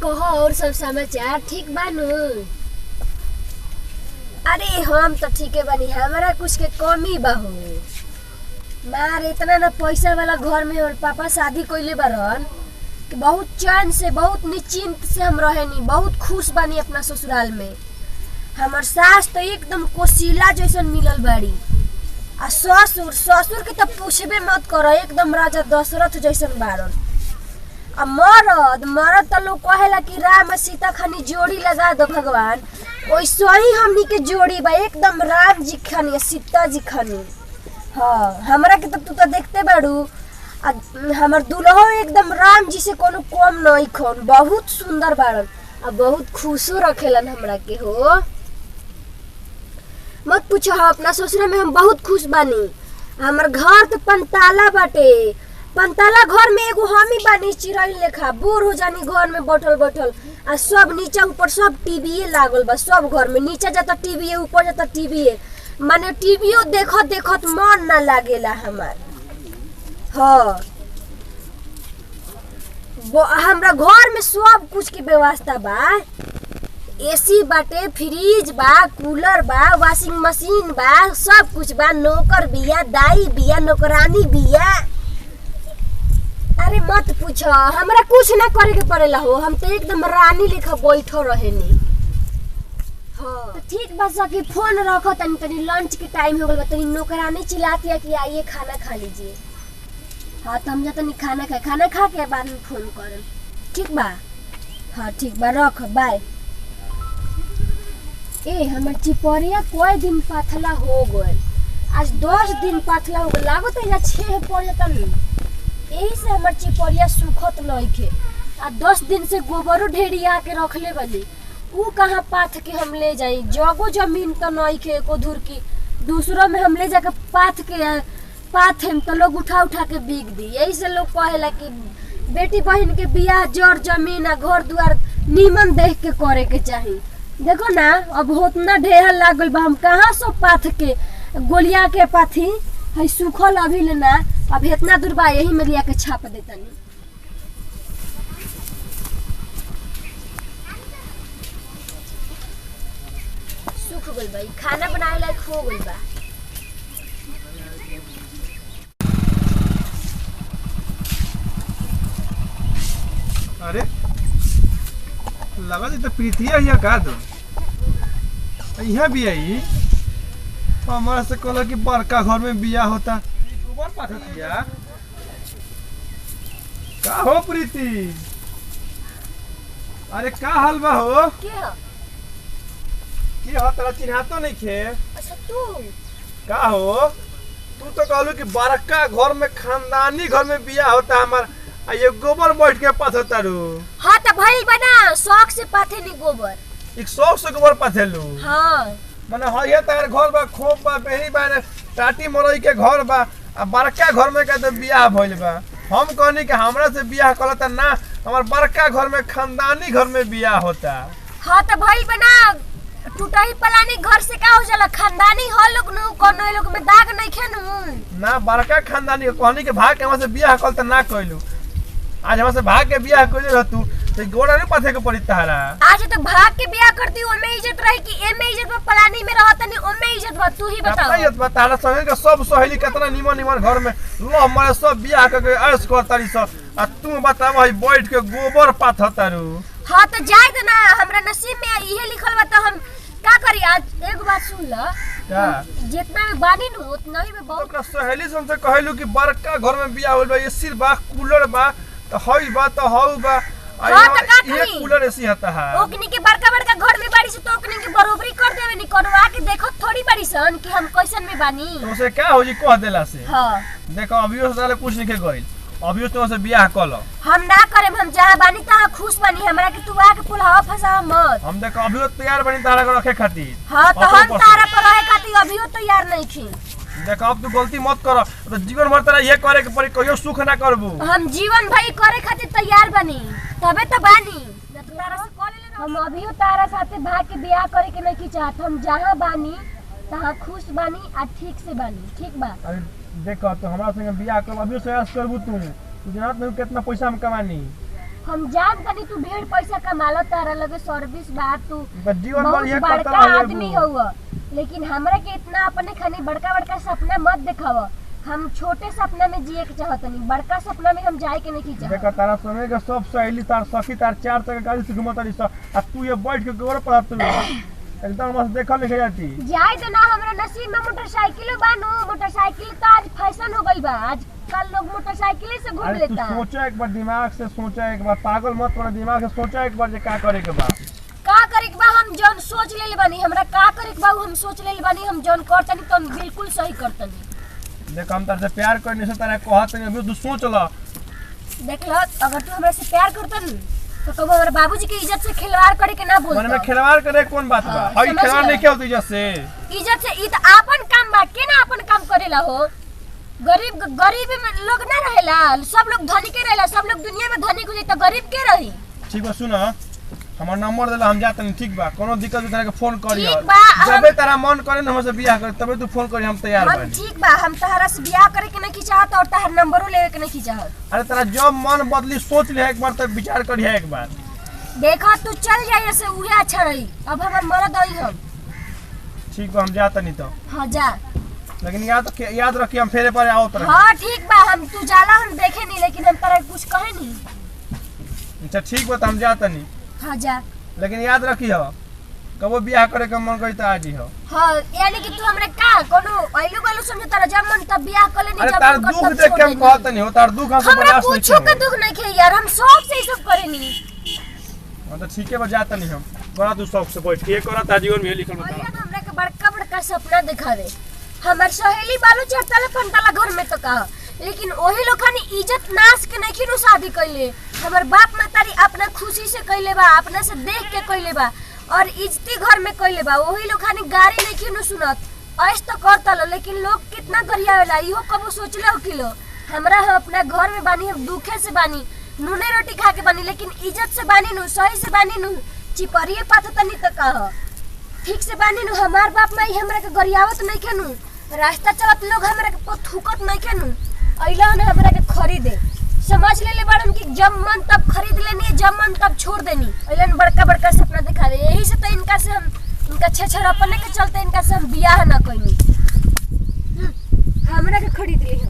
कहो और सब समाचार ठीक बानू? अरे हम तो ठीके बानी, हमारा कुछ के कमी बा हो। मार इतना ना पैसा वाला घर में और पापा शादी कइले बारन कि बहुत चैन से बहुत निश्चिंत से हम रहेनी, बहुत खुश बानी अपना ससुराल में। हमार सास तो एकदम कोशिला जैसन मिलल बाड़ी, आ ससुर के तो पूछबे मत करो, एकदम राजा दशरथ जैसन बारन। आ मरद तो लोग कहेला कि राम और सीता खानी जोड़ी लगा दो भगवान, वैसे ही हमनी के जोड़ी बा, एकदम राम जी खानी सीता जी खानी। हाँ, हमरा के तू तो देखते बाड़ू, हमर दुल्हो एकदम राम जी से कोनो कम नहीं खन, बहुत सुंदर बाड़न आ बहुत खुशो रखेलन हमरा के हो। मत पूछो, अपना ससुरा में हम बहुत खुश बानी। हमर घर तो पंताला बाटे, पंताला घर में एगो हम ही बानी चिरई लेखा, बोर हो जानी घर में बैठल बैठल। आ सब नीचा ऊपर सब टीवीए लागल बा, सब घर में नीचा जाता टीवीए, ऊपर जाता टीवीए, माने टीवीओ देखत देखत मन ना लागेला हमार। हाँ, हमरा घर में सब कुछ की व्यवस्था बा, एसी बाटे, फ्रिज बा, कूलर बा, वॉशिंग मशीन बा, सब कुछ बा, नौकर बिया, दाई बिया, नौकरानी बिया। अरे मत पूछो, हमरा कुछ ना करे के पड़ेला हो, हम तो एकदम रानी लेखा बैठो रहेनी। हाँ, तो ठीक बा सखी, फोन रखो, तनी लंच के टाइम हो गइल, तनी नौकरानी चिल्लाती है कि आइए खाना खा लीजिए। हाँ, तो हम जातनी खाना खा के बाद में फोन करम, ठीक बा? हाँ ठीक बा, रख, बाय। ए हमर चिपरिया कोई दिन पाथला हो गइल, आज 10 दिन पाथला हो गइल, लागत है 6 पड़ जाता नहीं, यही से हमर चिपरिया सुखत नइखे। आ 10 दिन से गोबरो ढेरिया के रखले बनी, ऊ कहाँ पाथ के हम ले जाई, जगो जमीन तो नइखे एको धुर की, दूसरों में हम ले जाके पाथ हम तो लोग उठा के बिक दी। यही से लोग कहेला कि बेटी बहन के बियाह जड़ जमीन आ घर दुआर नीमन देख के करे के चाही। देखो ना, अब उतना ढेर लागल बा, हम कहाँ सो पाथ के गोलिया के पाथी है सूखल अभी लेना, अब इतना दूर बा, यही में लिया के छाप देतनी। सूख गइल बा, खाना बनाए लायक हो गइल बा। अरे लगा तो प्रीतिया हिया का दो यहाँ भी आई, हमारा से कहला कि बड़का घर में बिया होता, गोबर पाथतिया का हो प्रीति? अरे का हाल बा हो? की हो तेरा चिन्हातो नहीं खे? अच्छा तू का हो? तू तो कहलू कि बड़का घर में खानदानी घर में बिया होता हमार, आ ये गोबर बैठ के पाथता रू। हाँ तो भाई बना शौक से पाथे नहीं गोबर, एक शौक से गोबर पाथेलू। हाँ माने हइया तार घर बा, खोप बा, बेही बा, टाटी मरई के घर बा, आ बड़का घर में का तो बियाह भइल बा। हम कहनी कि हमरा से बियाह करता ना, हमार बड़का घर में खानदानी घर में बियाह होता। हाँ तो भाई बना टूटही पलानी घर से का हो जाला, खानदानी हो लोग नु, कोनो लोग में दाग नहीं खेनु ना, बड़का खानदानी कहनी के भाग के हमरा से बियाह करता ना कइलू, आज हमरा से भाग के बियाह कइले रहतू तो गोड़ा नहीं पाथे के पड़ी तारा। आज तो भाग के बियाह करती, ओमे इज्जत रही कि एमे इज्जत बा, पलानी में रहत नहीं ओमे इज्जत बा, तू ही बताओ। इज्जत बा तारा संगे के सब सहेली कितना निमन घर में लो हमारे सब बियाह करके ऐश करतारी सब, आ तू बताव हई बैठ के गोबर पाथतारू। हाँ तो जाए दे ना, हमरा नसीब में इहे लिखल बा, तो हम का करी? आज एक बात सुन ल, जितना में बानी नु उतना ही में बहुत। ओकरा सहेली से कहलू कि बड़का घर में बियाह होल बा, एसी बा, कूलर बा, तो हई बा तो हऊ बा, हाँ तो का करी? ये कूलर एसी हता है, ओकनी के बड़का घर में बाड़ी से तो ओकनी के बरोबरी कर देवे नी, कोनो आके देखो थोड़ी बाड़ी सन कि हम कैसन में बानी। तो उसे क्या हो जी कह देला से? हाँ देखो अभियो साले कुछ नहीं के गइल, अभियो तो से बियाह कलो। हम ना करे, हम जहां बानी तहां खुश बानी, हमरा के तू आके पुलावा फसावा मत। हम देखो अभियो तैयार बनी तारा के रखे खातिर। हाँ तो हम तारा पर रहे खातिर अभियो तैयार नहीं खी। देखो अब तू गलती मत करो, तो जीवन भर तेरा ये करे के पड़ी, कहियो सुख ना करबू। हम जीवन भर करे खातिर तैयार बनी, तबे तो बानी। हम अभियो तारा साथे भाग के बियाह करे के नहीं चाहत, हम जहां बानी तहां खुश बानी आ ठीक से बानी, ठीक बा? अरे देखो तो हमरा संगे बियाह कर, अभियो से ऐश करबू, तू जानत नहीं कितना पैसा हम कमानी। हम जान तनी तू ढेर पैसा कमाला तारा लगे सर्विस बा तू जीवन बहुत बढ़िया बड़का करता है आदमी हुआ, लेकिन हमरा के इतना अपने खाली बड़का बड़का सपना मत दिखावा। हम छोटे सपना में जिए के चाहतनी, बड़का सपना में हम जाए के नहीं चाहत। देखा तारा समय के सब सहेली तार सखी तार 4 चक्का गाड़ी से घुमत रही आ तू ये बैठ के गोर पर तू एकदम मस्त देखल लिखे जाती जाए तो ना हमरा नसीब में मोटरसाइकिल बानू, मोटरसाइकिल तो आज फैशन हो गई बा, आज कल लोग मोटरसाइकिल से घूम अरे तू लेता। सोचा एक बार, दिमाग से सोचा एक बार, पागल मत बना, दिमाग से सोचा एक बार जे का करे के बा। का करे के बा हम जौन सोच लेले बानी, हमरा का करे के बा हम सोच लेले बानी, हम जौन करतनी तो हम बिल्कुल सही करतनी। देख हम तार से प्यार करने से तारा कहत नहीं, अभी तू सोच ल। देख लो अगर तू हमरा से प्यार करतन तो कबो हमारे बाबूजी की इज्जत से खिलवाड़ करे के ना बोल। मन में खिलवाड़ करे कौन बात बा? हई समझ खिलवाड़ ले। नहीं क्या होती इज्जत से? इज्जत से ई त आपन काम बा, के ना आपन काम करेला हो। गरीब में लोग ना रहेला, सब लोग धनी के रहेला, सब लोग दुनिया में धनी हो जाई त गरीब के रही। ठीक बा, सुन हमर नंबर देला, हम जात नहीं, ठीक बा? कोनो दिक्कत तारा के फोन करी, ठीक बा, जबे तारा मन करे न हमसे बियाह कर तबे तू फोन करी, हम तैयार हम बानी। ठीक बा, हम तहरा से बियाह करे के नहीं चाहत और तहर नंबरो लेवे के नहीं चाहत। अरे तारा जब मन बदली सोच ले एक बार, तब विचार करी एक बार। देखा तू चल जाए से उहे अच्छा रही, अब हमर मरद आई हम। ठीक बा, हम जात नहीं तो, हां जा। लेकिन याद रखी हम फेरे पर आओ तरह। हां ठीक बा, हम तू जाला हम देखे नहीं, लेकिन हम तारा कुछ कहे नहीं। अच्छा ठीक बा, तो हम जात नहीं, हां जा। लेकिन याद रखी हो कबो बियाह करे के मन करी त आज ही हो। हां यानी कि तू हमरे का कोनो आइलू बालू समझ तारा जब मन तब बियाह कर लेनी, अरे जब तार मन कर दुख तब देख के हम छोड़ कहत नहीं हो, तार दुख हमसे हमरा बर्दाश्त नहीं कुछो के होगा। दुख नहीं खे यार, हम सब से ई सब करेनी। हां तो ठीक है बा, जात नहीं हम। बड़ा तू शौक से बैठ के करत जीवन में लिखल और बता। यार हमरा के बड़का बड़का सपना दिखावे, हमर सहेली बालू चढ़तले पंटाला घर में तो कहा, लेकिन ओही लोग खानी इज्जत नाश के नहीं खिनु शादी कइले। हमर बाप मातारी अपना खुशी से कइले बा, अपना से देख के कइले बा और इज्जती घर में कइले बा। ओही लोग खानी गाड़ी नहीं खिनु सुनत, ऐस तो करतल, लेकिन लोग कितना गरियावेला इहो कबो सोचले हो किलो। हमरा हम अपना घर में बानी, हम दुखे से बानी, नूने रोटी खा के बानी, लेकिन इज्जत से बानी नु, सही से बानी नु, चिपरिए पाथतनी त कह ठीक से बानी नु। हमार बाप माई हमरा के गरियावत नहीं खेनु, रास्ता चलत लोग हमरा के थूकत नहीं खेनु, अइला ने हमरा के खरीदे। समझ ले बाड़न कि जब मन तब खरीद लेनी, जब मन तब छोड़ देनी। अइला ने बड़का बड़का सपना दिखा दे, यही से तो इनका से हम इनका छेछर अपने के चलते इनका से हम बियाह ना कइनी, हमरा के खरीद ले।